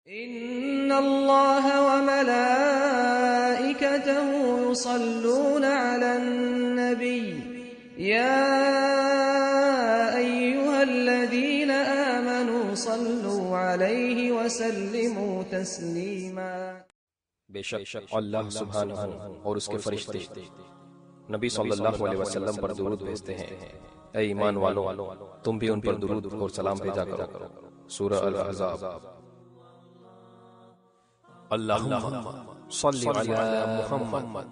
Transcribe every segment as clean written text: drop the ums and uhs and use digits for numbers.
إن الله وملائكته يصلون على النبي يا أيها الذين آمنوا صلوا عليه وسلموا تسليما۔ بے شک اللہ سبحانہ اور اس کے فرشتے نبی صلی اللہ علیہ وسلم پر درود بھیجتے ہیں۔ اے ایمان والو، تم بھی ان پر درود اور سلام بھیجا کرو۔ سورہ الاحزاب۔ اللہم صلی علی محمد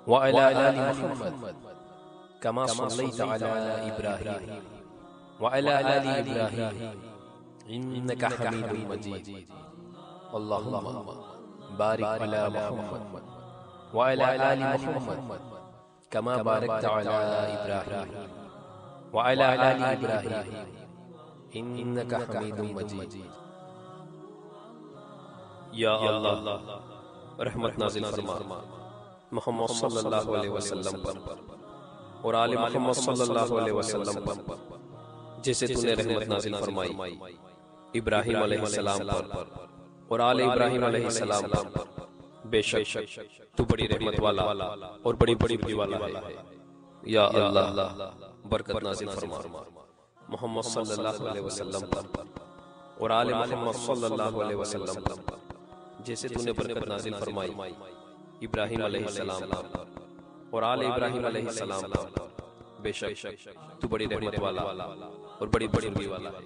وعلی آل محمد کما صلیت علی ابراہیم وعلی آل ابراہیم انک حمید مجید۔ اللہم بارک علی محمد وعلی آل محمد کما بارکت علی ابراہیم وعلی آل ابراہیم انک حمید مجید۔ یا اللہ رحمت نازل فرما محمد صلی اللہ علیہ وسلم پر اور آل محمد صلی اللہ علیہ وسلم پر، جیسے تو نے رحمت نازل فرمائی ابراہیم علیہ السلام پر اور آل ابراہیم علیہ السلام پر۔ بے شک تو بڑی رحمت والا اور بڑی بڑی والا ہے۔ یا اللہ برکت نازل فرما محمد صلی اللہ علیہ وسلم پر اور آل محمد صلی اللہ علیہ وسلم پر، جیسے تو نے برکت نازل فرمائی ابراہیم علیہ السلام پر اور آل ابراہیم علیہ السلام پر۔ بے شک تو بڑی رحمت والا اور بڑی بڑی والا ہے۔